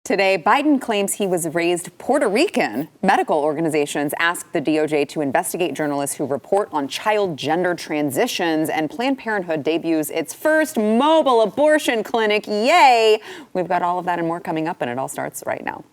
Today, Biden claims he was raised Puerto Rican. Medical organizations asked the DOJ to investigate journalists who report on child gender transitions, and Planned Parenthood debuts its first mobile abortion clinic. Yay! We've got all of that and more coming up, and it all starts right now.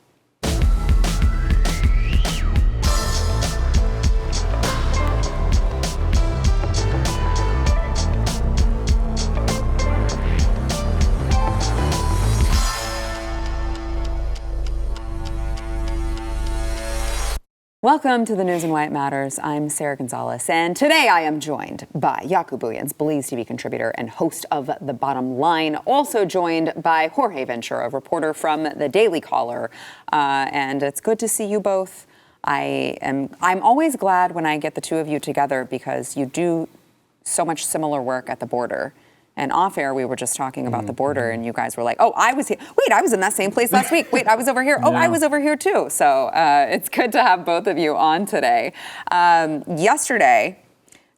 Welcome to the news and why it matters. I'm Sarah Gonzalez, and today I am joined by Jaco Booyens, BlazeTV contributor and host of The Bottom Line. Also joined by Jorge Ventura, reporter from The Daily Caller. And it's good to see you both. I'm always glad when I get the two of you together because you do so much similar work at the border. And off air, we were just talking about the border, and you guys were like, oh, I was here. Wait, I was in that same place last week. Wait, I was over here. Oh, yeah. I was over here, too. So it's good to have both of you on today. Yesterday,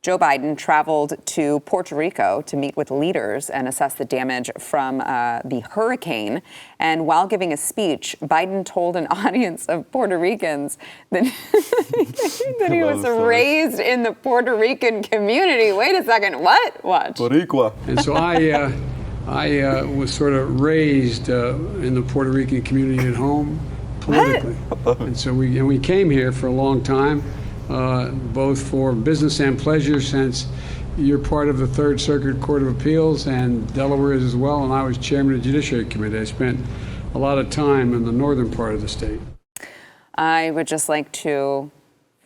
Joe Biden traveled to Puerto Rico to meet with leaders and assess the damage from the hurricane. And while giving a speech, Biden told an audience of Puerto Ricans that, that he was raised in the Puerto Rican community. Wait a second, what? Watch. Boricua. And so I was sort of raised in the Puerto Rican community at home politically. What? And so we came here for a long time. Both for business and pleasure, since you're part of the Third Circuit Court of Appeals and Delaware is as well, and I was chairman of the Judiciary Committee. I spent a lot of time in the northern part of the state. I would just like to,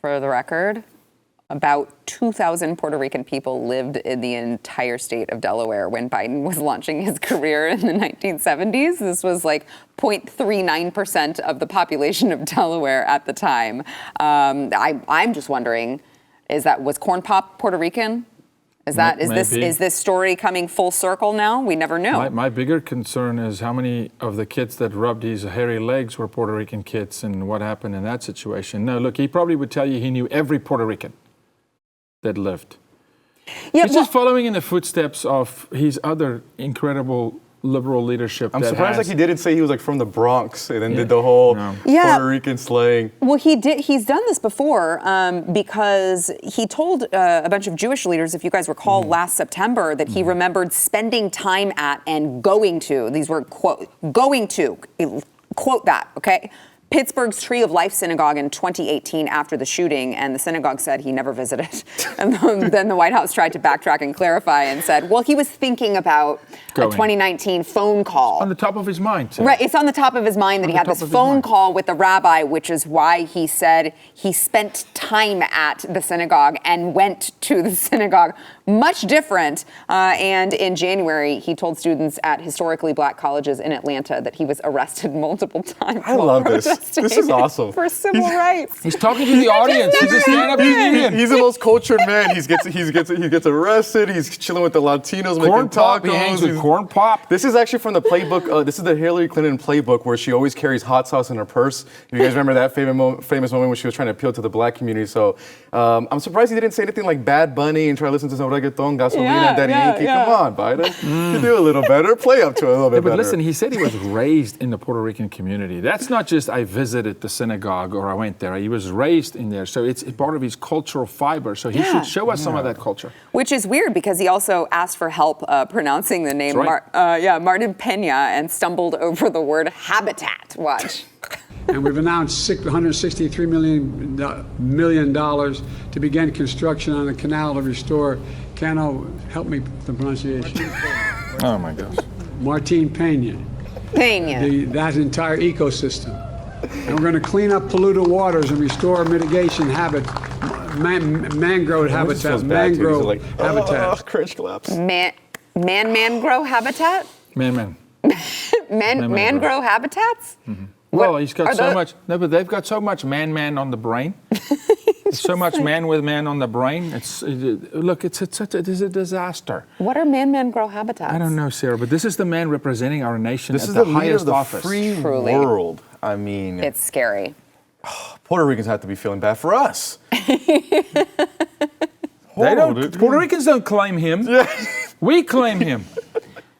for the record, about 2,000 Puerto Rican people lived in the entire state of Delaware when Biden was launching his career in the 1970s. This was like 0.39% of the population of Delaware at the time. I'm just wondering, was Corn Pop Puerto Rican? Is this story coming full circle now? We never knew. My bigger concern is how many of the kids that rubbed his hairy legs were Puerto Rican kids and what happened in that situation. No, look, he probably would tell you he knew every Puerto Rican that lived. Yeah, he's just following in the footsteps of his other incredible liberal leadership. I'm surprised like he didn't say he was like from the Bronx and then did the whole Puerto Rican slang. Well, he did. He's done this before because he told a bunch of Jewish leaders, if you guys recall, last September, that he remembered spending time at and going to. These were going to quote that. Okay. Pittsburgh's Tree of Life Synagogue in 2018 after the shooting, and the synagogue said he never visited. And then the White House tried to backtrack and clarify and said, well, he was thinking about a 2019 phone call. On the top of his mind. Right, it's on the top of his mind that he had this phone call with the rabbi, which is why he said he spent time at the synagogue and went to the synagogue. Much different. And in January, he told students at historically black colleges in Atlanta that he was arrested multiple times. I love this. This is awesome. For civil rights. He's talking to the audience. He's a stand-up comedian. He's the most cultured man. He gets arrested. He's chilling with the Latinos, making tacos. He hangs with Corn Pop. This is actually from the playbook. This is the Hillary Clinton playbook where she always carries hot sauce in her purse. If you guys remember that famous moment when she was trying to appeal to the black community. So I'm surprised he didn't say anything like Bad Bunny and try to listen to some reggaeton, gasolina, Daddy Yankee. Come on, Biden. You do a little better. Play up to it a little bit better. But listen, he said he was raised in the Puerto Rican community. That's not just I visited the synagogue or I went there. He was raised in there. So it's part of his cultural fiber. So he should show us some of that culture. Which is weird because he also asked for help pronouncing the name Martin Pena and stumbled over the word habitat. Watch. And we've announced $163 million to begin construction on the canal to restore, help me with the pronunciation. Oh my gosh. Martin Pena. That entire ecosystem. And we're going to clean up polluted waters and restore mitigation mangrove habitat. Cringe collapse. Mangrove habitat? Mangrove habitats? Mm-hmm. Well, he's got so much. No, but they've got so much man on the brain. So much man with man on the brain. It's a disaster. What are mangrove habitats? I don't know, Sarah, but this is the man representing our nation this at is the the highest leader of office. The free world. I mean, it's scary. Puerto Ricans have to be feeling bad for us. Puerto Ricans don't claim him. Yeah. We claim him.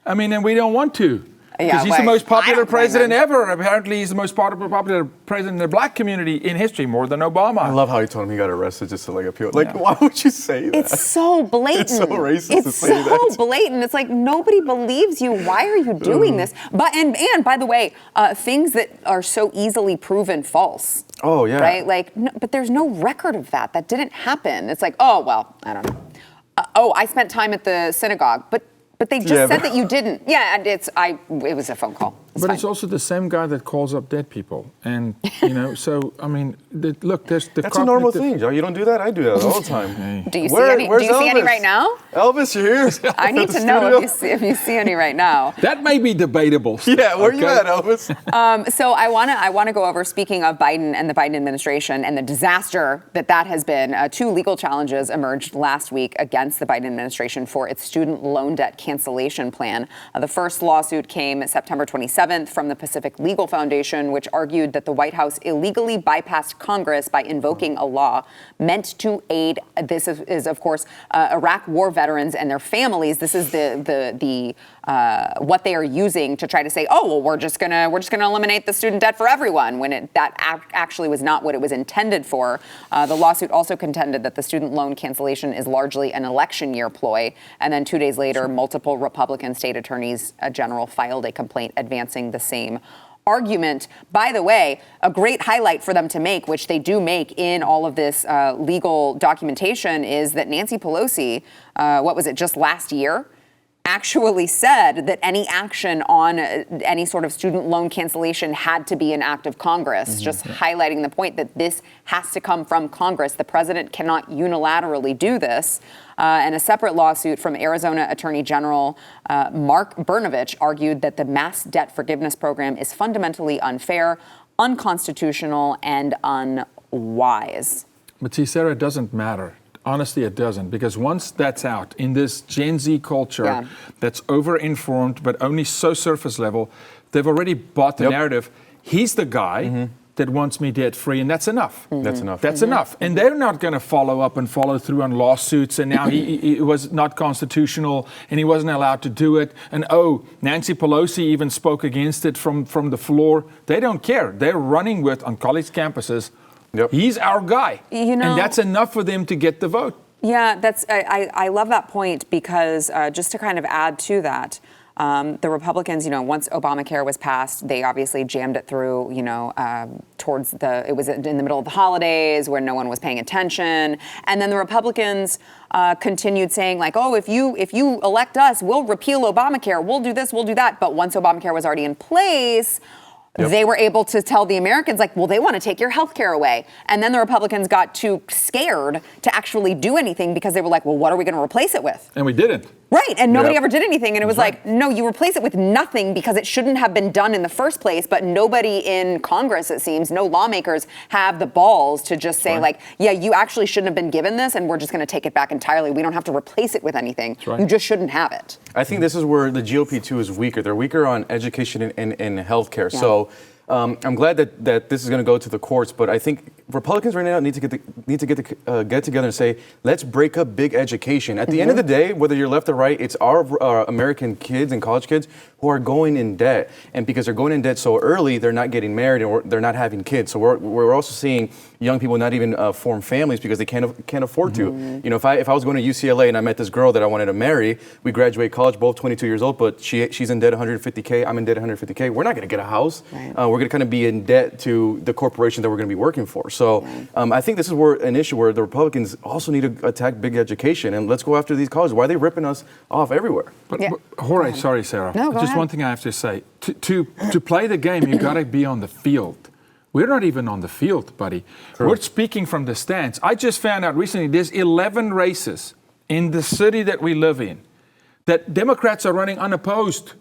I mean, and we don't want to. Because he's the most popular president ever. Apparently, he's the most popular president in the black community in history, more than Obama. I love how he told him he got arrested just to like appeal. Like, why would you say that? It's so blatant. It's so racist to say that. It's so blatant. It's like nobody believes you. Why are you doing this? But and by the way, things that are so easily proven false. Oh yeah. Right? Like, no, but there's no record of that. That didn't happen. It's like, oh well, I don't know. I spent time at the synagogue, but they just said that you didn't. Yeah, and it was a phone call. But it's also the same guy that calls up dead people. And, so, I mean, look, there's the That's a normal thing, Joe. You don't do that? I do that all the time. Do you see any right now? Elvis, you're here. I need to know if you see any right now. That may be debatable. Yeah, where you at, Elvis? So I want to go over, speaking of Biden and the Biden administration and the disaster that has been, 2 legal challenges emerged last week against the Biden administration for its student loan debt cancellation plan. The first lawsuit came September 27th from the Pacific Legal Foundation, which argued that the White House illegally bypassed Congress by invoking a law meant to aid, this is of course, Iraq war veterans and their families. This is the what they are using to try to say, oh, well, we're just gonna eliminate the student debt for everyone, when that actually was not what it was intended for. The lawsuit also contended that the student loan cancellation is largely an election year ploy. And then 2 days later, multiple Republican state attorneys general filed a complaint advancing the same argument. By the way, a great highlight for them to make, which they do make in all of this legal documentation, is that Nancy Pelosi, just last year, actually said that any action on any sort of student loan cancellation had to be an act of Congress, just highlighting the point that this has to come from Congress. The president cannot unilaterally do this. And a separate lawsuit from Arizona Attorney General Mark Brnovich argued that the mass debt forgiveness program is fundamentally unfair, unconstitutional, and unwise. But see, Sarah, it doesn't matter. Honestly, it doesn't, because once that's out in this Gen Z culture that's over-informed but only so surface level, they've already bought the narrative. He's the guy that wants me debt-free, and that's enough. That's enough. That's enough. And they're not going to follow up and follow through on lawsuits, and now he was not constitutional, and he wasn't allowed to do it. And Nancy Pelosi even spoke against it from the floor. They don't care. They're running with, on college campuses, he's our guy. And that's enough for them to get the vote. Yeah, I love that point, because just to kind of add to that, the Republicans, once Obamacare was passed, they obviously jammed it through, it was in the middle of the holidays where no one was paying attention. And then the Republicans continued saying, like, oh, if you elect us, we'll repeal Obamacare, we'll do this, we'll do that. But once Obamacare was already in place, they were able to tell the Americans, like, well, they want to take your health care away. And then the Republicans got too scared to actually do anything, because they were like, well, what are we going to replace it with? And we didn't. Right. And nobody ever did anything. And it was like, no, you replace it with nothing, because it shouldn't have been done in the first place. But nobody in Congress, it seems, no lawmakers have the balls to just say, like, yeah, you actually shouldn't have been given this, and we're just going to take it back entirely. We don't have to replace it with anything. You just shouldn't have it. I think this is where the GOP, too, is weaker. They're weaker on education and healthcare. So I'm glad that this is going to go to the courts, but I think Republicans right now need to get together and say, let's break up big education. At the end of the day, whether you're left or right, it's our American kids and college kids who are going in debt, and because they're going in debt so early, they're not getting married and they're not having kids. So we're also seeing young people not even form families because they can't afford to. If I was going to UCLA and I met this girl that I wanted to marry, we graduate college, both 22 years old, but she's in debt $150K, I'm in debt $150K. We're not going to get a house. We're going to kind of be in debt to the corporation that we're going to be working for. So I think this is an issue where the Republicans also need to attack big education, and let's go after these colleges. Why are they ripping us off everywhere? But Jorge, sorry, Sarah. No, go Just ahead. one thing I have to say. To play the game, you got to be on the field. We're not even on the field, buddy. True. We're speaking from the stands. I just found out recently there's 11 races in the city that we live in that Democrats are running unopposed.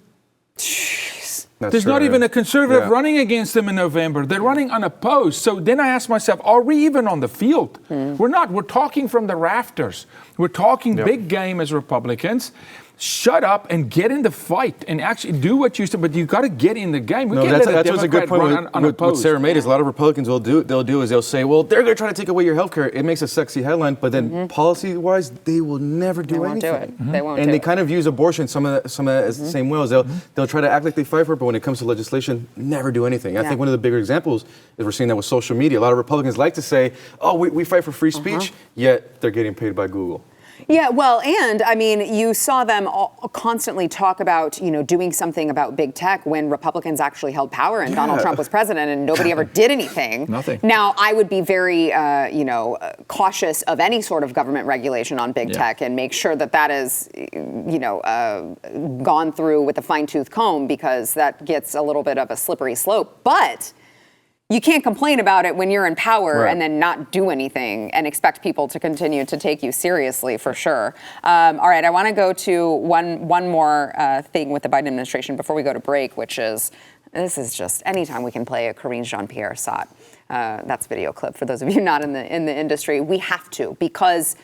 There's not even a conservative running against them in November. They're running unopposed. So then I ask myself, are we even on the field? We're not. We're talking from the rafters. We're talking big game as Republicans. shut up and get in the fight and actually do what you said. But you got to get in the game. We No, can't that's what's a good point what Sarah made is a lot of Republicans will do is they'll say, well, they're going to try to take away your health care. It makes a sexy headline, but then policy-wise, they will never do anything. They won't do it. They won't. And they kind of use abortion some of that as the same way as they'll try to act like they fight for it, but when it comes to legislation, never do anything. I think one of the bigger examples is we're seeing that with social media. A lot of Republicans like to say, oh, we fight for free speech, yet they're getting paid by Google. Yeah, well, and I mean, you saw them constantly talk about, doing something about big tech when Republicans actually held power and Donald Trump was president and nobody ever did anything. Nothing. Now, I would be very, cautious of any sort of government regulation on big tech and make sure that is, gone through with a fine-tooth comb because that gets a little bit of a slippery slope. But you can't complain about it when you're in power and then not do anything and expect people to continue to take you seriously, for sure. All right, I want to go to one more thing with the Biden administration before we go to break, which is, this is just anytime we can play a Karine Jean-Pierre shot. That's video clip for those of you not in the industry. We have to, because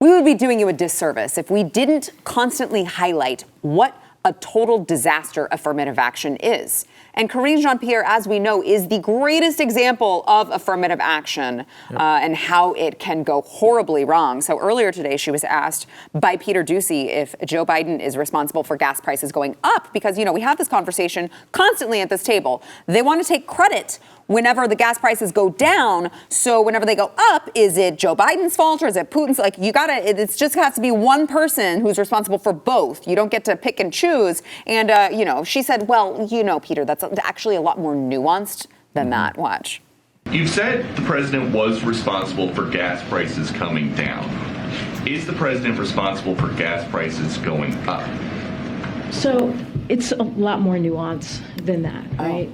we would be doing you a disservice if we didn't constantly highlight what a total disaster affirmative action is. And Karine Jean-Pierre, as we know, is the greatest example of affirmative action and how it can go horribly wrong. So earlier today, she was asked by Peter Doocy if Joe Biden is responsible for gas prices going up, because, we have this conversation constantly at this table. They want to take credit whenever the gas prices go down. So whenever they go up, is it Joe Biden's fault or is it Putin's? Like, it just has to be one person who's responsible for both. You don't get to pick and choose. And, she said, well, Peter, that's actually a lot more nuanced than that. Watch. You've said the president was responsible for gas prices coming down. Is the president responsible for gas prices going up? So it's a lot more nuance than that, right?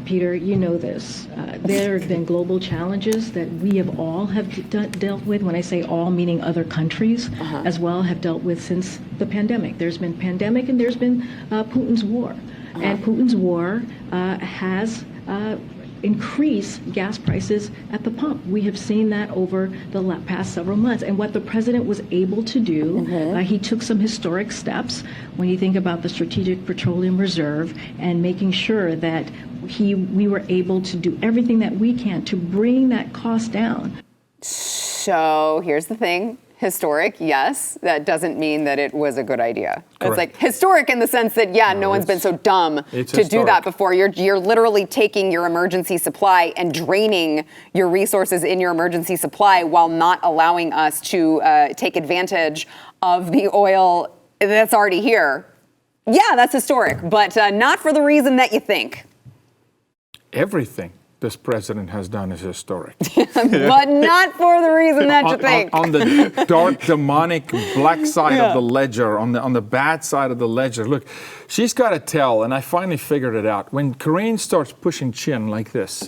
Peter, you know this. There have been global challenges that we have dealt with. When I say all, meaning other countries as well, have dealt with since the pandemic. There's been pandemic and there's been Putin's war. And Putin's war has increase gas prices at the pump. We have seen that over the past several months. And what the president was able to do, he took some historic steps when you think about the Strategic Petroleum Reserve and making sure that we were able to do everything that we can to bring that cost down. So here's the thing. Historic, yes. That doesn't mean that it was a good idea. Correct. It's like historic in the sense that, no one's been so dumb to do that before. You're literally taking your emergency supply and draining your resources in your emergency supply while not allowing us to take advantage of the oil that's already here. Yeah, that's historic, but not for the reason that you think. Everything this president has done is historic. But not for the reason that you think. On the dark, demonic, black side of the ledger, on the bad side of the ledger. Look, she's got to tell, and I finally figured it out. When Karine starts pushing chin like this,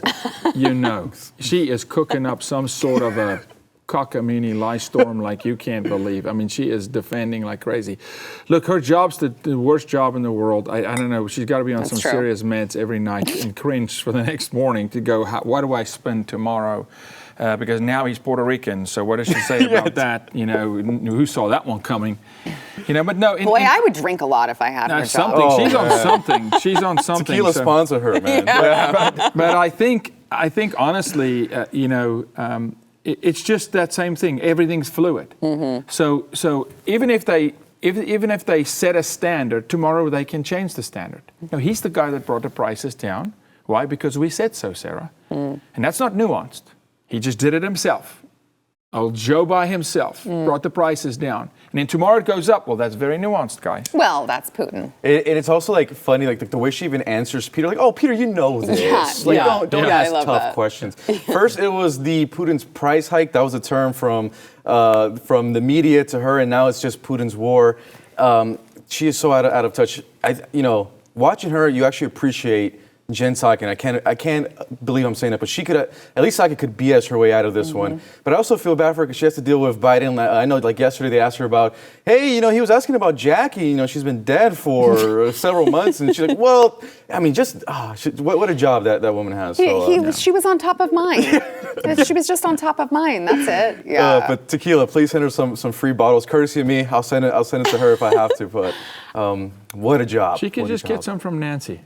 she is cooking up some sort of a cockamamie lie storm like you can't believe. I mean, she is defending like crazy. Look, her job's the worst job in the world. I don't know. She's got to be on some serious meds every night and cringe for the next morning to go, what do I spend tomorrow? Because now he's Puerto Rican. So what does she say about that? Who saw that one coming? But no. Boy, I would drink a lot if I had her job. She's on something. She's on something. Tequila sponsor her, man. But I think honestly, it's just that same thing. Everything's fluid. So even if they set a standard, tomorrow they can change the standard. He's the guy that brought the prices down. Why? Because we said so, Sarah. And that's not nuanced. He just did it himself. Old Joe by himself brought the prices down. And then tomorrow it goes up. Well, that's very nuanced, guys. Well, that's Putin. And it's also funny, the way she even answers Peter, oh, Peter, you know this. Don't ask tough questions. First, it was the Putin's price hike. That was a term from the media to her, and now it's just Putin's war. She is so out of touch. Watching her, you actually appreciate Jen Psaki, and I can't believe I'm saying that, but she could, at least Psaki could BS her way out of this one. But I also feel bad for her because she has to deal with Biden. I know, like yesterday, they asked her about, hey, he was asking about Jackie. She's been dead for several months, and she's like, well, I mean, just what a job that woman has. She was on top of mind. She was just on top of mind. That's it. Yeah. But Tequila, please send her some free bottles, courtesy of me. I'll send it to her if I have to. But what a job. She could just get some from Nancy.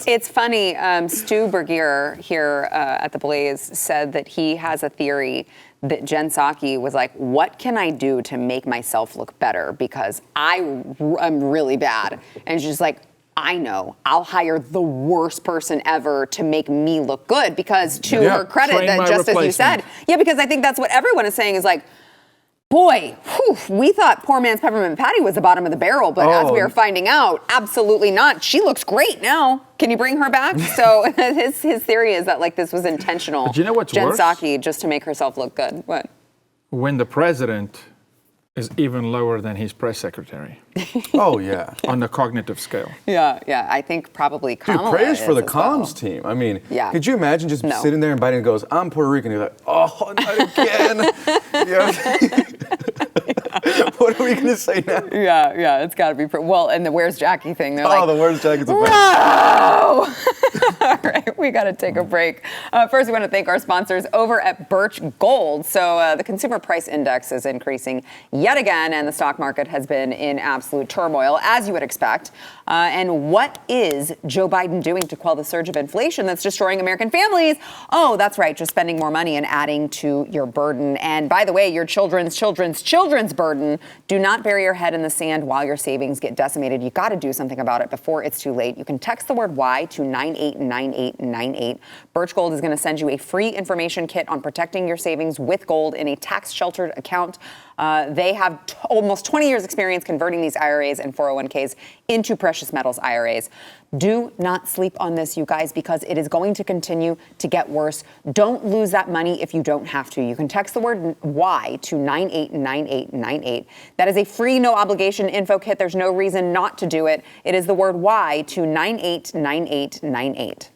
It's funny. Stu Bergier here at the Blaze said that he has a theory that Jen Psaki was like, what can I do to make myself look better? Because I'm really bad. And she's like, I know, I'll hire the worst person ever to make me look good. Because to her credit, that just as you said, because I think that's what everyone is saying is like, boy, we thought poor man's Peppermint Patty was the bottom of the barrel, but as we are finding out, absolutely not. She looks great now. Can you bring her back? So his theory is that like this was intentional. But you know what's Jen worse? Psaki just to make herself look good. What? When the president is even lower than his press secretary. Oh, yeah. On the cognitive scale. Yeah. I think probably Kamala. Dude, prayers for the as comms well. team. I mean, Yeah. could you imagine just sitting there and Biden goes, I'm Puerto Rican. You're like, oh, not again. What are we going to say now? Yeah, it's got to be. Well, and the where's Jackie thing. They're like, the where's Jackie's a best. All right, we got to take a break. First, we want to thank our sponsors over at Birch Gold. So the consumer price index is increasing yet again, and the stock market has been in absolute turmoil, as you would expect. And what is Joe Biden doing to quell the surge of inflation that's destroying American families? Oh, that's right, just spending more money and adding to your burden. And by the way, your children's burden. Do not bury your head in the sand while your savings get decimated. You got to do something about it before it's too late. You can text the word Y to 989898. Birch Gold is going to send you a free information kit on protecting your savings with gold in a tax-sheltered account. They have almost 20 years experience converting these IRAs and 401ks into precious metals IRAs. Do not sleep on this, you guys, because it is going to continue to get worse. Don't lose that money if you don't have to. You can text the word Y to 989898. That is a free, no obligation info kit. There's no reason not to do it. It is the word Y to 989898.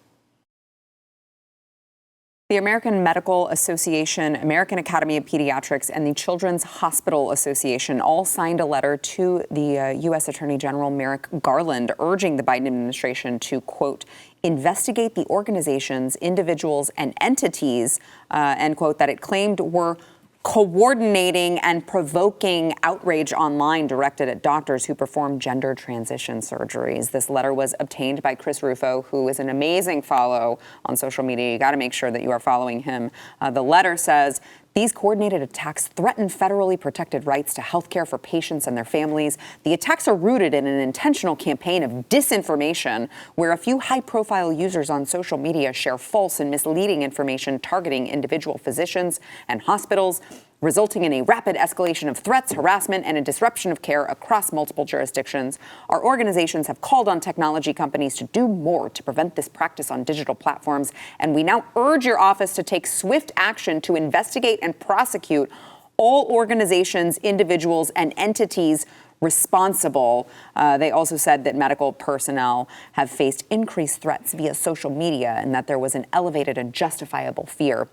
The American Medical Association, American Academy of Pediatrics, and the Children's Hospital Association all signed a letter to the U.S. Attorney General Merrick Garland urging the Biden administration to, quote, investigate the organizations, individuals, and entities, end quote, that it claimed were coordinating and provoking outrage online directed at doctors who perform gender transition surgeries. This letter was obtained by Chris Rufo, who is an amazing follow on social media. You got to make sure that you are following him. The letter says, these coordinated attacks threaten federally protected rights to health care for patients and their families. The attacks are rooted in an intentional campaign of disinformation where a few high-profile users on social media share false and misleading information targeting individual physicians and hospitals, resulting in a rapid escalation of threats, harassment, and a disruption of care across multiple jurisdictions. Our organizations have called on technology companies to do more to prevent this practice on digital platforms, and we now urge your office to take swift action to investigate and prosecute all organizations, individuals, and entities responsible. They also said that medical personnel have faced increased threats via social media and that there was an elevated and justifiable fear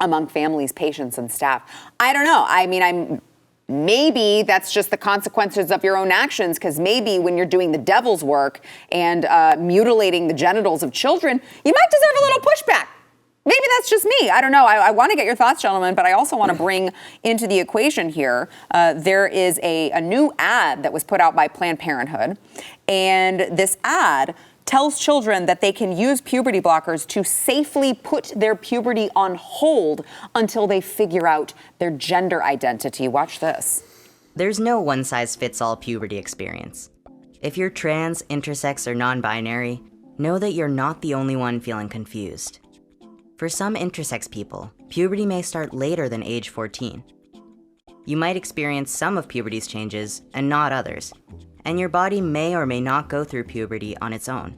among families, patients, and staff. I don't know. I mean, maybe that's just the consequences of your own actions, because maybe when you're doing the devil's work and mutilating the genitals of children, you might deserve a little pushback. Maybe that's just me. I don't know. I want to get your thoughts, gentlemen, but I also want to bring into the equation here, there is a new ad that was put out by Planned Parenthood, and this ad tells children that they can use puberty blockers to safely put their puberty on hold until they figure out their gender identity. Watch this. There's no one-size-fits-all puberty experience. If you're trans, intersex, or non-binary, know that you're not the only one feeling confused. For some intersex people, puberty may start later than age 14. You might experience some of puberty's changes and not others, and your body may or may not go through puberty on its own.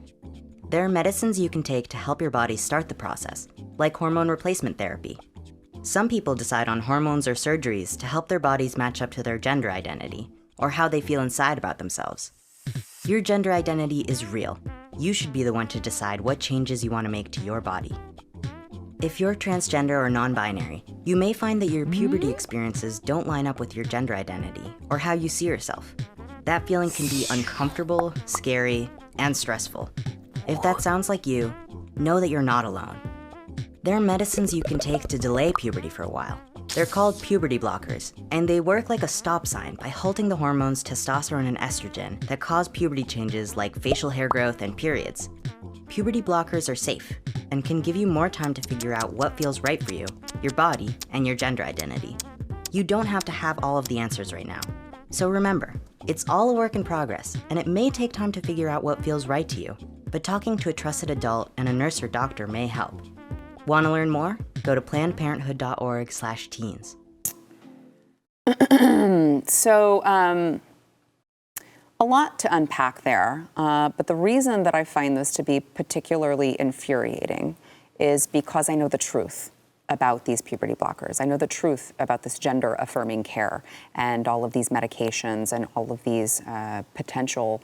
There are medicines you can take to help your body start the process, like hormone replacement therapy. Some people decide on hormones or surgeries to help their bodies match up to their gender identity, or how they feel inside about themselves. Your gender identity is real, you should be the one to decide what changes you want to make to your body. If you're transgender or non-binary, you may find that your puberty experiences don't line up with your gender identity or how you see yourself. That feeling can be uncomfortable, scary, and stressful. If that sounds like you, know that you're not alone. There are medicines you can take to delay puberty for a while. They're called puberty blockers, and they work like a stop sign by halting the hormones testosterone and estrogen that cause puberty changes like facial hair growth and periods. Puberty blockers are safe and can give you more time to figure out what feels right for you, your body, and your gender identity. You don't have to have all of the answers right now. So remember, it's all a work in progress, and it may take time to figure out what feels right to you, but talking to a trusted adult and a nurse or doctor may help. Want to learn more? Go to PlannedParenthood.org/teens. So, a lot to unpack there, but the reason that I find this to be particularly infuriating is because I know the truth about these puberty blockers. I know the truth about this gender-affirming care and all of these medications and all of these potential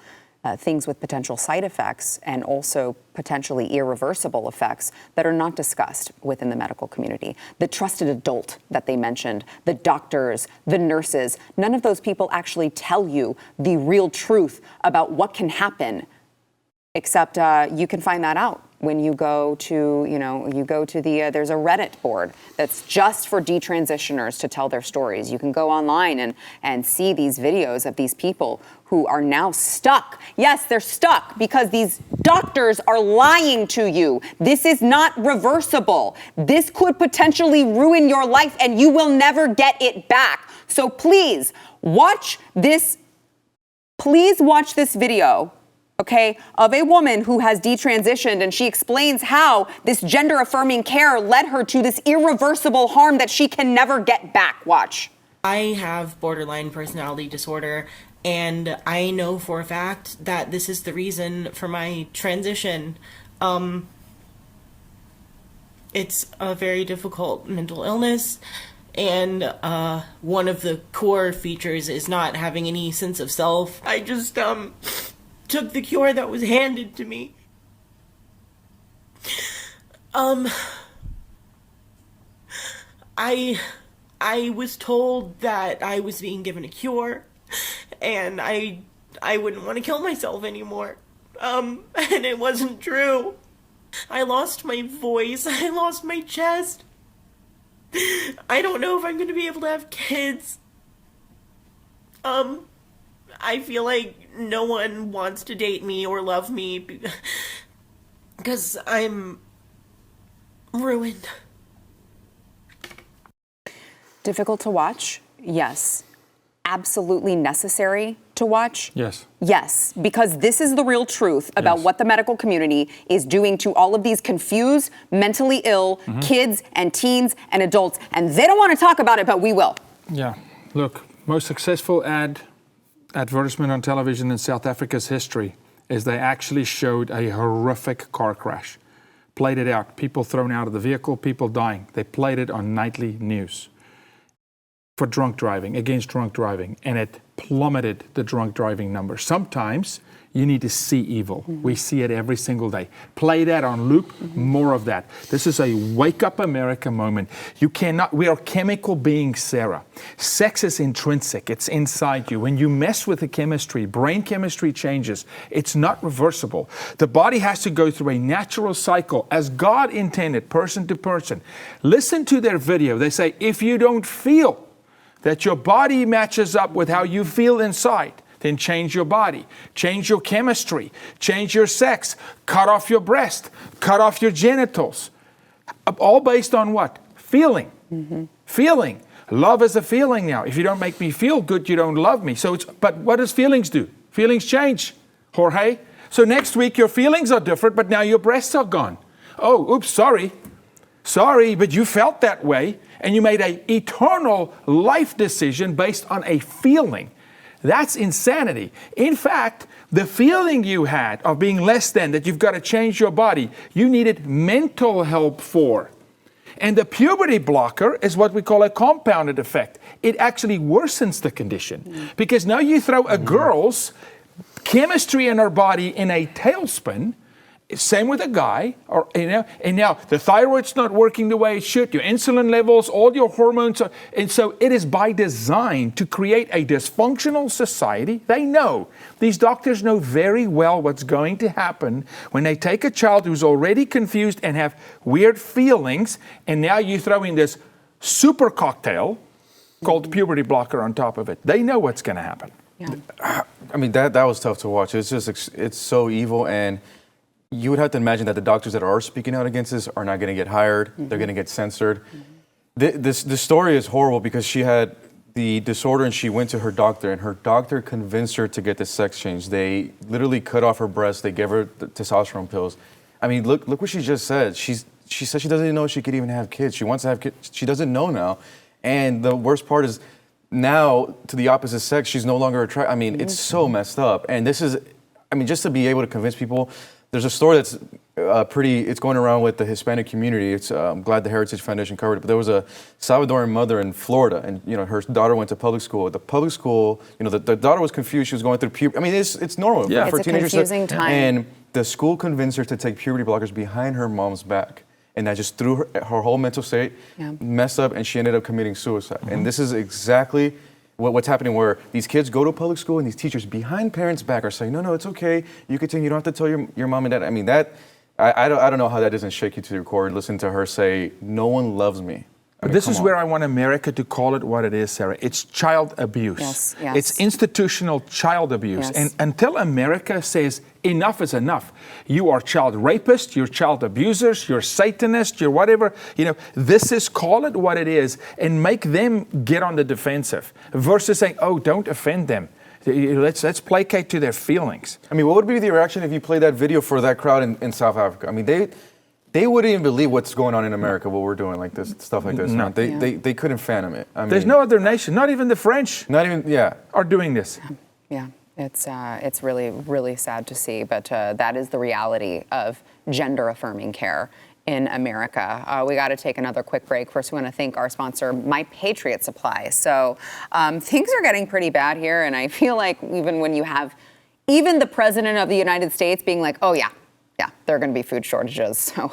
things with potential side effects and also potentially irreversible effects that are not discussed within the medical community. The trusted adult that they mentioned, the doctors, the nurses, none of those people actually tell you the real truth about what can happen, except you can find that out when you go to, there's a Reddit board that's just for detransitioners to tell their stories. You can go online and see these videos of these people who are now stuck. Yes, they're stuck because these doctors are lying to you. This is not reversible. This could potentially ruin your life and you will never get it back. So please watch this video, okay, of a woman who has detransitioned, and she explains how this gender-affirming care led her to this irreversible harm that she can never get back. Watch. I have borderline personality disorder, and I know for a fact that this is the reason for my transition. It's a very difficult mental illness, and one of the core features is not having any sense of self. I just took the cure that was handed to me. I was told that I was being given a cure, and I wouldn't want to kill myself anymore. And it wasn't true. I lost my voice. I lost my chest. I don't know if I'm going to be able to have kids. I feel like no one wants to date me or love me because I'm ruined. Difficult to watch? Yes. Absolutely necessary to watch? Yes. Yes, because this is the real truth about what the medical community is doing to all of these confused, mentally ill kids and teens and adults. And they don't want to talk about it, but we will. Yeah. Look, most successful advertisement on television in South Africa's history is they actually showed a horrific car crash. Played it out. People thrown out of the vehicle, people dying. They played it on nightly news for drunk driving, against drunk driving, and it plummeted the drunk driving number. Sometimes you need to see evil. We see it every single day. Play that on loop, more of that. This is a wake up America moment. We are chemical beings, Sarah. Sex is intrinsic, it's inside you. When you mess with the chemistry, brain chemistry changes. It's not reversible. The body has to go through a natural cycle as God intended, person to person. Listen to their video. They say, if you don't feel that your body matches up with how you feel inside, then change your body, change your chemistry, change your sex, cut off your breast, cut off your genitals. All based on what? Feeling. Feeling. Love is a feeling now. If you don't make me feel good, you don't love me. But what does feelings do? Feelings change, Jorge. So next week your feelings are different, but now your breasts are gone. Oh, oops, sorry. Sorry, but you felt that way, and you made an eternal life decision based on a feeling. That's insanity. In fact, the feeling you had of being less than, that you've got to change your body, you needed mental help for. And the puberty blocker is what we call a compounded effect. It actually worsens the condition. Because now you throw a girl's chemistry in our body in a tailspin. Same with a guy, and now the thyroid's not working the way it should, your insulin levels, all your hormones, and so it is by design to create a dysfunctional society. They know, these doctors know very well what's going to happen when they take a child who's already confused and have weird feelings, and now you throw in this super cocktail called puberty blocker on top of it. They know what's going to happen. Yeah. I mean, that was tough to watch. It's so evil, and you would have to imagine that the doctors that are speaking out against this are not going to get hired. They're going to get censored. The story is horrible because she had the disorder and she went to her doctor, and her doctor convinced her to get the sex change. They literally cut off her breast. They gave her the testosterone pills. I mean, look what she just said. She said she doesn't even know she could even have kids. She wants to have kids. She doesn't know now. And the worst part is now to the opposite sex, she's no longer attracted. I mean, it's so messed up. And this is, I mean, just to be able to convince people. There's a story that's it's going around with the Hispanic community. I'm glad the Heritage Foundation covered it, but there was a Salvadoran mother in Florida, and her daughter went to public school. The public school, the daughter was confused. She was going through puberty. I mean, it's normal for it's teenagers. A confusing time. And the school convinced her to take puberty blockers behind her mom's back, and that just threw her whole mental state messed up, and she ended up committing suicide. And this is exactly what's happening, where these kids go to public school and these teachers behind parents' back are saying, no, it's okay. You continue. You don't have to tell your mom and dad. I mean, I don't know how that doesn't shake you to your core. Listen to her say, no one loves me. But this is where I want America to call it what it is, Sarah. It's child abuse. Yes. It's institutional child abuse. Yes. And until America says enough is enough, you are child rapists, you're child abusers, you're Satanists, you're whatever, this is, call it what it is, and make them get on the defensive versus saying, oh, don't offend them. Let's placate to their feelings. I mean, what would be the reaction if you played that video for that crowd in South Africa? I mean, they wouldn't even believe what's going on in America, what we're doing, like this, stuff like this. No. They couldn't fathom it. I mean, there's no other nation, not even the French, are doing this. Yeah, it's really, really sad to see, but that is the reality of gender-affirming care in America. We got to take another quick break. First, we want to thank our sponsor, My Patriot Supply. So things are getting pretty bad here, and I feel like even when you have even the President of the United States being like, oh, yeah, there are going to be food shortages. So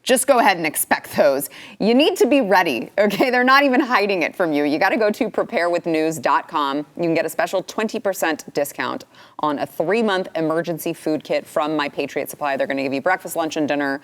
just go ahead and expect those. You need to be ready, okay? They're not even hiding it from you. You got to go to preparewithnews.com. You can get a special 20% discount on a 3-month emergency food kit from My Patriot Supply. They're going to give you breakfast, lunch, and dinner,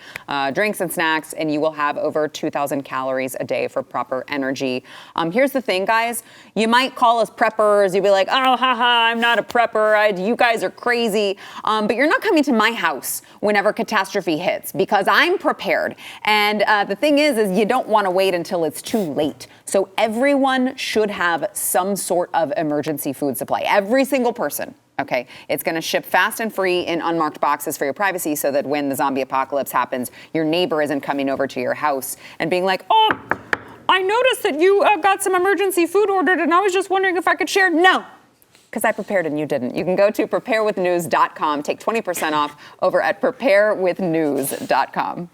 drinks and snacks, and you will have over 2,000 calories a day for proper energy. Here's the thing, guys. You might call us preppers. You'll be like, oh, haha, I'm not a prepper. You guys are crazy. But you're not coming to my house whenever catastrophe hits because I'm prepared. And the thing is you don't want to wait until it's too late. So everyone should have some sort of emergency food supply. Every single person. Okay, it's going to ship fast and free in unmarked boxes for your privacy so that when the zombie apocalypse happens, your neighbor isn't coming over to your house and being like, oh, I noticed that you got some emergency food ordered and I was just wondering if I could share. No, because I prepared and you didn't. You can go to preparewithnews.com, take 20% off over at preparewithnews.com.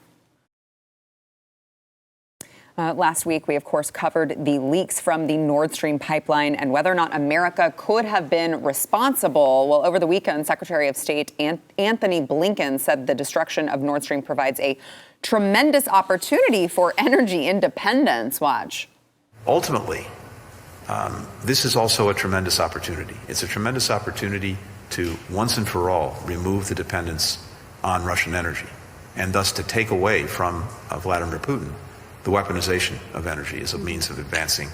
Last week, we, of course, covered the leaks from the Nord Stream pipeline and whether or not America could have been responsible. Well, over the weekend, Secretary of State Anthony Blinken said the destruction of Nord Stream provides a tremendous opportunity for energy independence. Watch. Ultimately, this is also a tremendous opportunity. It's a tremendous opportunity to, once and for all, remove the dependence on Russian energy and thus to take away from Vladimir Putin the weaponization of energy as a means of advancing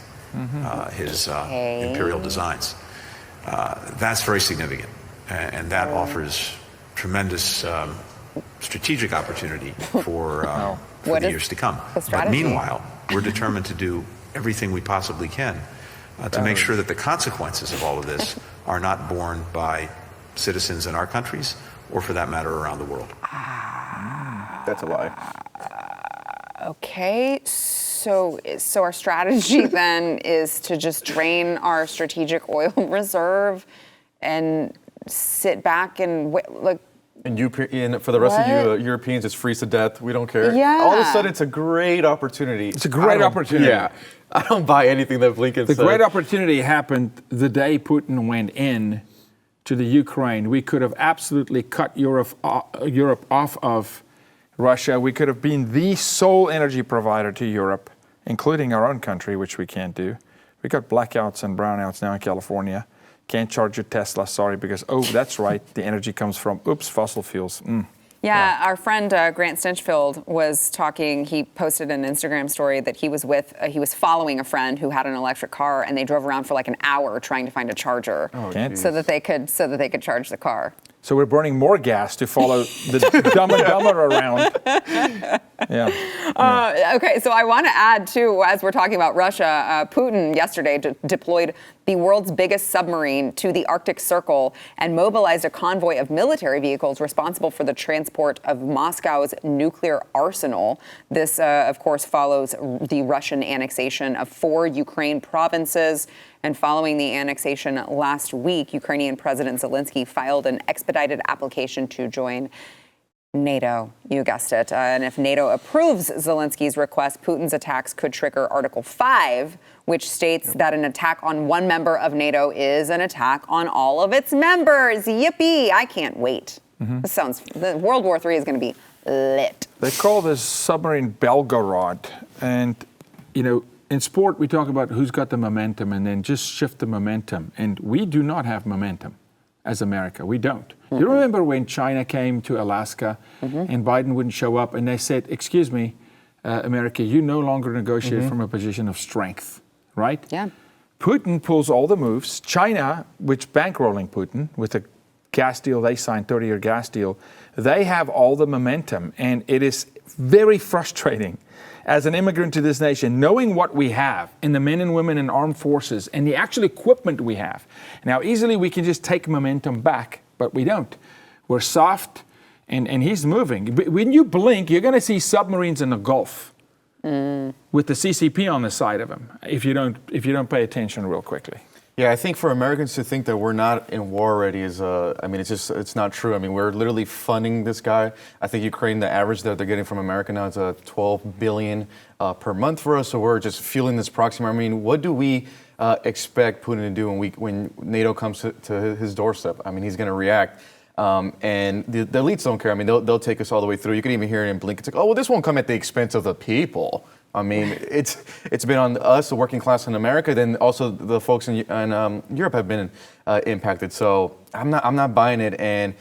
his imperial designs. That's very significant, and that offers tremendous strategic opportunity for the years to come. But meanwhile, we're determined to do everything we possibly can to make sure that the consequences of all of this are not borne by citizens in our countries or, for that matter, around the world. That's a lie. Okay, so our strategy then is to just drain our strategic oil reserve and sit back and wait, like. And for the rest of you Europeans, it's freeze to death. We don't care. Yeah. All of a sudden, it's a great opportunity. It's a great opportunity. Yeah. I don't buy anything that Blinken said. The great opportunity happened the day Putin went in to the Ukraine, we could have absolutely cut Europe off of Russia. We could have been the sole energy provider to Europe, including our own country, which we can't do. We got blackouts and brownouts now in California. Can't charge your Tesla, sorry, because, oh, that's right, the energy comes from, fossil fuels. Yeah, our friend Grant Stinchfield was talking. He posted an Instagram story that he was following a friend who had an electric car, and they drove around for like an hour trying to find a charger so that they could charge the car. So we're burning more gas to follow the Dumb and Dumber around. Okay, so I want to add, too, as we're talking about Russia, Putin yesterday deployed the world's biggest submarine to the Arctic Circle and mobilized a convoy of military vehicles responsible for the transport of Moscow's nuclear arsenal. This, of course, follows the Russian annexation of 4 Ukraine provinces. And following the annexation last week, Ukrainian President Zelensky filed an expedited application to join NATO. You guessed it. And if NATO approves Zelensky's request, Putin's attacks could trigger Article 5, which states that an attack on one member of NATO is an attack on all of its members. Yippee! I can't wait. This World War III is going to be lit. They call this submarine Belgorod. And, in sport, we talk about who's got the momentum and then just shift the momentum. And we do not have momentum as America. We don't. You remember when China came to Alaska and Biden wouldn't show up and they said, excuse me, America, you no longer negotiate from a position of strength, right? Yeah. Putin pulls all the moves. China, which bankrolling Putin with a gas deal they signed, 30-year gas deal, they have all the momentum. And it is very frustrating as an immigrant to this nation, knowing what we have in the men and women in armed forces and the actual equipment we have. Now, easily we can just take momentum back, but we don't. We're soft, and he's moving. When you blink, you're going to see submarines in the Gulf with the CCP on the side of them if you don't pay attention real quickly. Yeah, I think for Americans to think that we're not in war already is, it's not true. I mean, we're literally funding this guy. I think Ukraine, the average that they're getting from America now is $12 billion per month for us. So we're just fueling this proxy. I mean, what do we expect Putin to do when NATO comes to his doorstep? I mean, he's going to react. And the elites don't care. I mean, they'll take us all the way through. You can even hear it in Blink. It's like, oh, well, this won't come at the expense of the people. I mean, it's been on us, the working class in America, then also the folks in Europe have been impacted. So I'm not buying it, and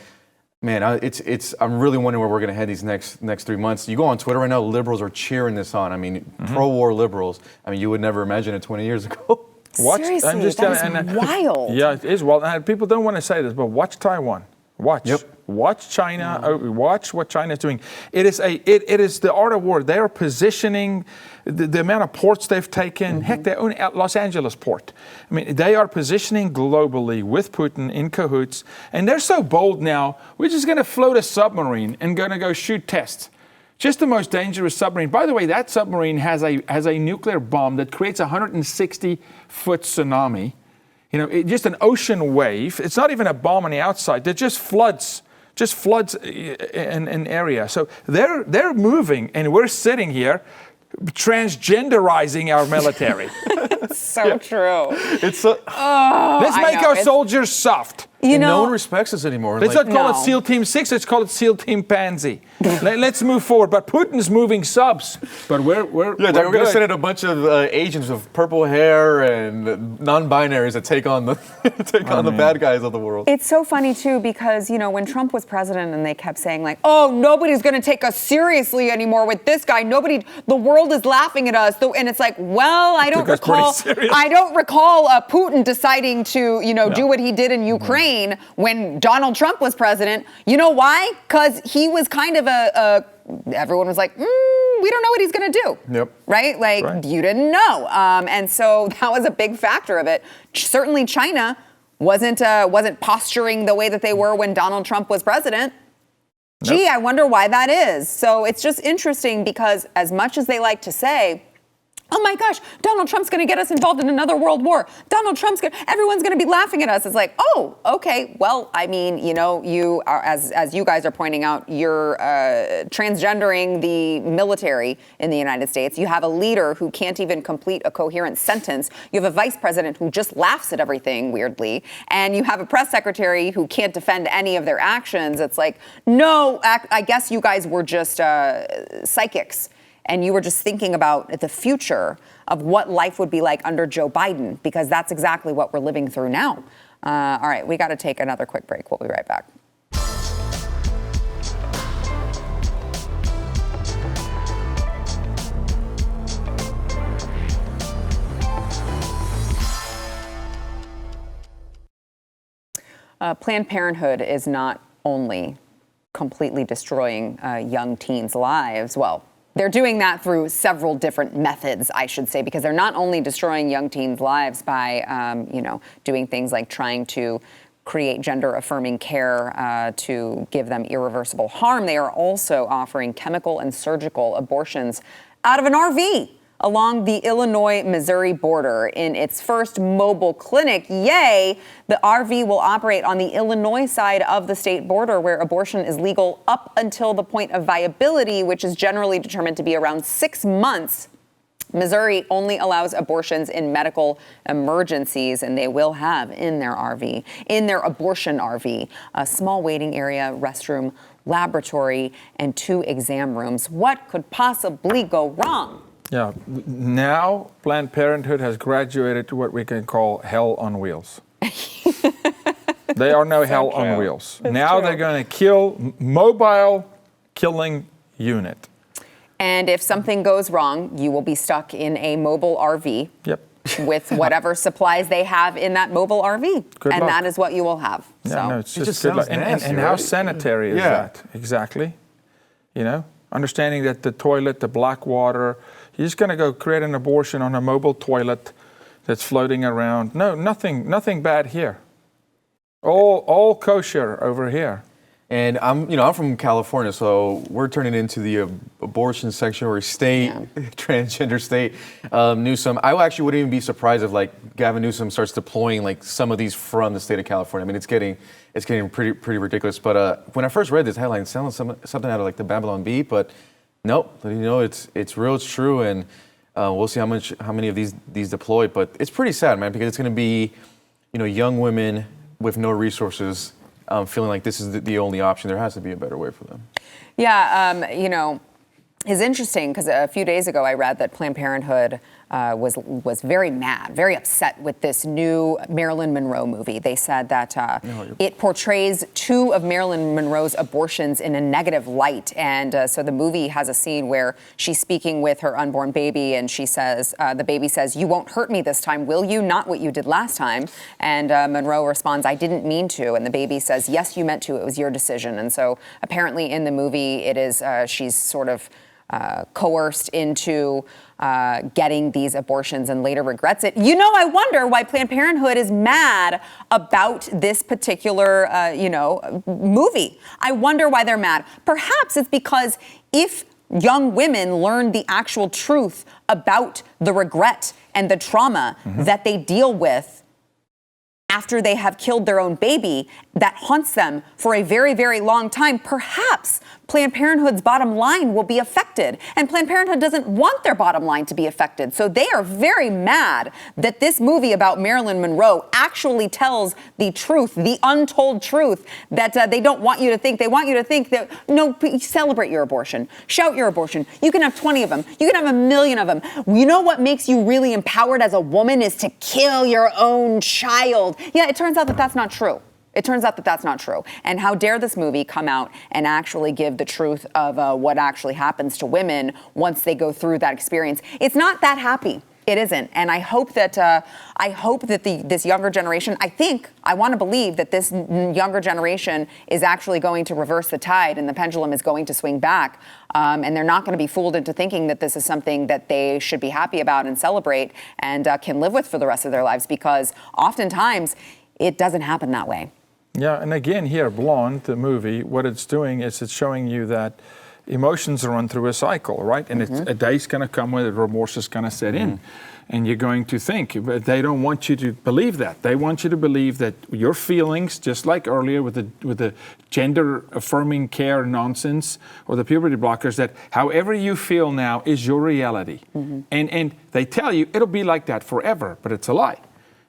man, I'm really wondering where we're going to head these next 3 months. You go on Twitter right now, liberals are cheering this on. I mean, pro-war liberals. I mean, you would never imagine it 20 years ago. Seriously, that is wild. Yeah, it is wild. And people don't want to say this, but watch Taiwan. Watch China. Watch what China is doing. It is the art of war. They are positioning the amount of ports they've taken. Heck, they own Los Angeles port. I mean, they are positioning globally with Putin in cahoots, and they're so bold now. We're just going to float a submarine and going to go shoot tests. Just the most dangerous submarine. By the way, that submarine has a nuclear bomb that creates a 160-foot tsunami. Just an ocean wave. It's not even a bomb on the outside. That just floods an area. So they're moving, and we're sitting here transgenderizing our military. So true. Let's make our soldiers soft. No one respects us anymore. Let's not call it SEAL Team 6. Let's call it SEAL Team Pansy. Let's move forward. But Putin's moving subs. But we're going to send in a bunch of agents with purple hair and non-binaries that take on the bad guys of the world. It's so funny too because when Trump was president and they kept saying like, oh, nobody's going to take us seriously anymore with this guy. The world is laughing at us. And it's like, well, I don't recall Putin deciding to do what he did in Ukraine. When Donald Trump was president. You know why? Because he was kind of everyone was like, we don't know what he's going to do. Yep. Right? Like, you didn't know. And so that was a big factor of it. Certainly China wasn't posturing the way that they were when Donald Trump was president. Nope. Gee, I wonder why that is. So it's just interesting because as much as they like to say, oh my gosh, Donald Trump's going to get us involved in another world war. Everyone's going to be laughing at us. It's like, oh, okay. Well, I mean, you are, as you guys are pointing out, you're transgendering the military in the United States. You have a leader who can't even complete a coherent sentence. You have a vice president who just laughs at everything weirdly. And you have a press secretary who can't defend any of their actions. It's like, no, I guess you guys were just psychics. And you were just thinking about the future of what life would be like under Joe Biden, because that's exactly what we're living through now. All right, we got to take another quick break. We'll be right back. Planned Parenthood is not only completely destroying young teens' lives. Well, they're doing that through several different methods, I should say, because they're not only destroying young teens' lives by, doing things like trying to create gender-affirming care to give them irreversible harm. They are also offering chemical and surgical abortions out of an RV along the Illinois-Missouri border. In its first mobile clinic, yay, the RV will operate on the Illinois side of the state border, where abortion is legal up until the point of viability, which is generally determined to be around 6 months. Missouri only allows abortions in medical emergencies, and they will have in their RV, in their abortion RV, a small waiting area, restroom, laboratory, and 2 exam rooms. What could possibly go wrong? Yeah, now Planned Parenthood has graduated to what we can call hell on wheels. They are no hell on wheels. Now they're going to kill mobile killing unit. And if something goes wrong, you will be stuck in a mobile RV. Yep. With whatever supplies they have in that mobile RV. Good and luck. that is what you will have. Yeah, so. no, it's It just just good sounds luck. nasty, And how right? sanitary is that? Exactly. Understanding that the toilet, the black water, you're just going to go create an abortion on a mobile toilet that's floating around. No, nothing bad here. All kosher over here. And I'm from California, so we're turning into the abortion sanctuary state, transgender state. Newsom, I actually wouldn't even be surprised if Gavin Newsom starts deploying some of these from the state of California. I mean, it's getting pretty ridiculous. But when I first read this headline, it sounded something out of the Babylon Bee, but nope. It's real, it's true, and we'll see how many of these deploy. But it's pretty sad, man, because it's going to be, young women with no resources. Feeling like this is the only option. There has to be a better way for them. Yeah, it's interesting because a few days ago I read that Planned Parenthood was very mad, very upset with this new Marilyn Monroe movie. They said that it portrays 2 of Marilyn Monroe's abortions in a negative light. And so the movie has a scene where she's speaking with her unborn baby, and she says, the baby says, "You won't hurt me this time, will you? Not what you did last time." And Monroe responds, "I didn't mean to." And the baby says, "Yes, you meant to. It was your decision." And so apparently in the movie, it is she's sort of coerced into getting these abortions and later regrets it. I wonder why Planned Parenthood is mad about this particular, movie. I wonder why they're mad. Perhaps it's because if young women learn the actual truth about the regret and the trauma that they deal with after they have killed their own baby, that haunts them for a very, very long time, perhaps Planned Parenthood's bottom line will be affected. And Planned Parenthood doesn't want their bottom line to be affected. So they are very mad that this movie about Marilyn Monroe actually tells the truth, the untold truth that they don't want you to think. They want you to think that, no, celebrate your abortion. Shout your abortion. You can have 20 of them. You can have 1 million of them. You know what makes you really empowered as a woman is to kill your own child. Yeah, it turns out that that's not true. It turns out that that's not true. And how dare this movie come out and actually give the truth of what actually happens to women once they go through that experience. It's not that happy. It isn't. And I hope that this younger generation, I want to believe that this younger generation is actually going to reverse the tide and the pendulum is going to swing back. And they're not going to be fooled into thinking that this is something that they should be happy about and celebrate and can live with for the rest of their lives, because oftentimes it doesn't happen that way. Yeah, and again here, Blonde, the movie, what it's doing is it's showing you that emotions run through a cycle, right? And a day's going to come where remorse is going to set in. And you're going to think, but they don't want you to believe that. They want you to believe that your feelings, just like earlier with the gender affirming care nonsense or the puberty blockers, that however you feel now is your reality. And they tell you it'll be like that forever, but it's a lie,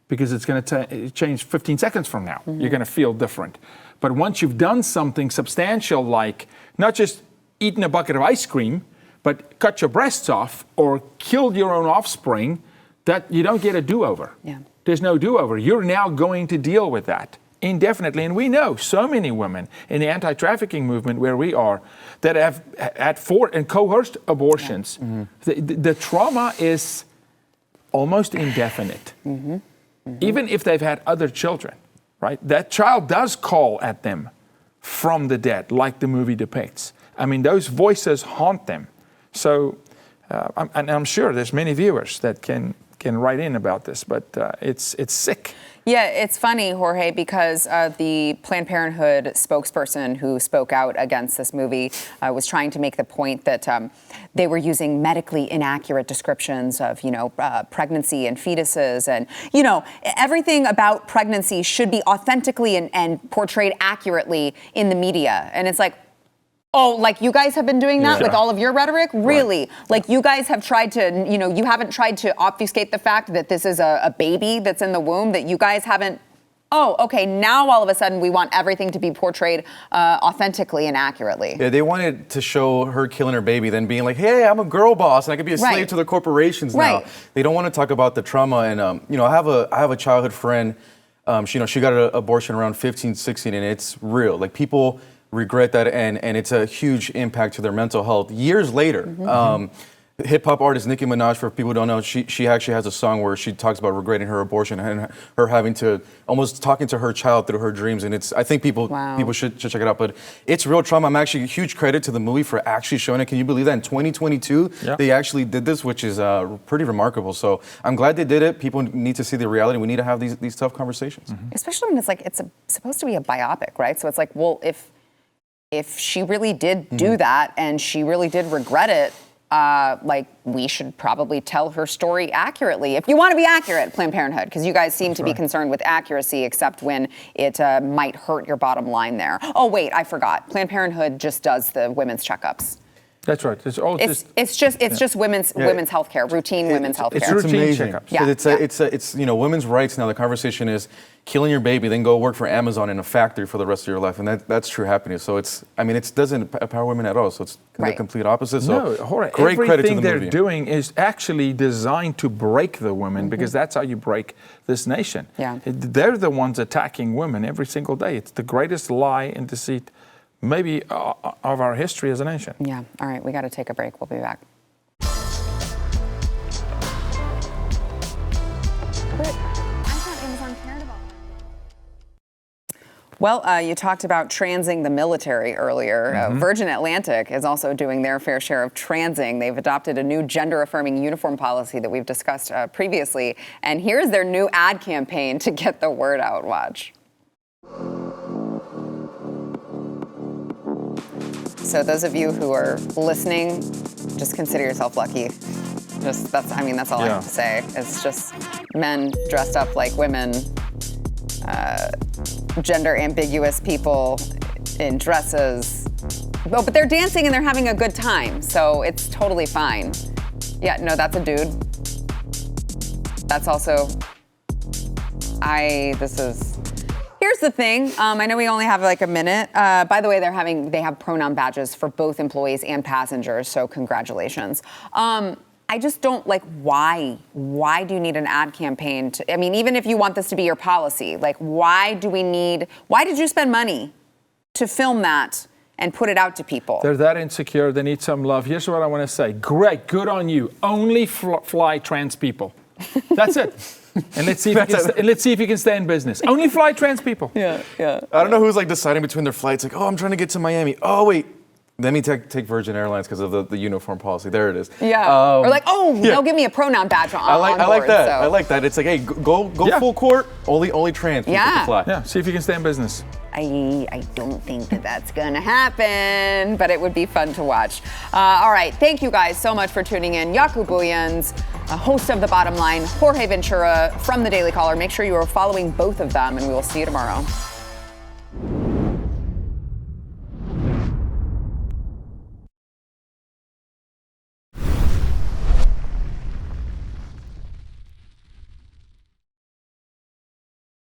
because it's going to change 15 seconds from now. You're going to feel different. But once you've done something substantial, like not just eaten a bucket of ice cream, but cut your breasts off or killed your own offspring, that you don't get a do-over. Yeah. There's no do-over. You're now going to deal with that indefinitely. And we know so many women in the anti-trafficking movement where we are that have had and coerced abortions. The trauma is almost indefinite. Even if they've had other children, right? That child does call at them from the dead, like the movie depicts. I mean, those voices haunt them. So, I'm sure there's many viewers that can write in about this, but it's sick. Yeah, it's funny, Jorge, because the Planned Parenthood spokesperson who spoke out against this movie was trying to make the point that they were using medically inaccurate descriptions of, pregnancy and fetuses, and, everything about pregnancy should be authentically and portrayed accurately in the media. And it's like, oh, like you guys have been doing that with all of your rhetoric? Really? Right. Like you guys have tried to, you haven't tried to obfuscate the fact that this is a baby that's in the womb, that you guys haven't. Oh, okay, now all of a sudden we want everything to be portrayed authentically and accurately. Yeah, they wanted to show her killing her baby, then being like, hey, I'm a girl boss and I could be a slave to the corporations now. They don't want to talk about the trauma. And, I have a childhood friend, she got an abortion around 15, 16, and it's real. Like people regret that, and it's a huge impact to their mental health. Years later, hip-hop artist Nicki Minaj, for people who don't know, she actually has a song where she talks about regretting her abortion and her having to, almost talking to her child through her dreams, and I think people should check it out, but it's real trauma. I'm actually, huge credit to the movie for actually showing it. Can you believe that in 2022, they actually did this, which is pretty remarkable. So I'm glad they did it. People need to see the reality. We need to have these tough conversations. Especially when it's supposed to be a biopic, right? So it's like, well, if she really did do that and she really did regret it, we should probably tell her story accurately. If you want to be accurate, Planned Parenthood, because you guys seem to be concerned with accuracy, except when it might hurt your bottom line there. Oh, wait, I forgot. Planned Parenthood just does the women's checkups. That's right. It's just women's healthcare, routine women's healthcare. It's routine amazing. checkups. It's women's rights now. The conversation is killing your baby, then go work for Amazon in a factory for the rest of your life, and that's true happiness. So it doesn't empower women at all. So it's the complete opposite. So great credit to the movie. Everything they're doing is actually designed to break the women, because that's how you break this nation. Yeah. They're the ones attacking women every single day. It's the greatest lie and deceit maybe of our history as a nation. Yeah. All right. We got to take a break. We'll be back. Well, you talked about transing the military earlier. Virgin Atlantic is also doing their fair share of transing. They've adopted a new gender-affirming uniform policy that we've discussed previously. And here's their new ad campaign to get the word out. Watch. So those of you who are listening, just consider yourself lucky. That's all I have to say. It's just men dressed up like women, gender ambiguous people in dresses. Oh, but they're dancing and they're having a good time, so it's totally fine. Yeah, no, that's a dude. That's also, here's the thing. I know we only have like a minute. By the way, they have pronoun badges for both employees and passengers, so congratulations. I just don't why do you need an ad campaign even if you want this to be your policy, why did you spend money to film that and put it out to people? They're that insecure, they need some love. Here's what I want to say. Great, good on you. Only fly trans people. That's it. And let's see if you can stay in business. Only fly trans people. Yeah. I don't know who's deciding between their flights. Oh, I'm trying to get to Miami. Oh, wait. Let me take Virgin Airlines because of the uniform policy. There it is. Yeah. Or like, they'll give me a pronoun badge on I like board, that. so. I like that. It's like, hey, go full court. Only trans people can fly. Yeah, see if you can stay in business. I don't think that's going to happen, but it would be fun to watch. All right. Thank you guys so much for tuning in. Jaco Booyens, host of The Bottom Line, Jorge Ventura from The Daily Caller. Make sure you are following both of them, and we will see you tomorrow.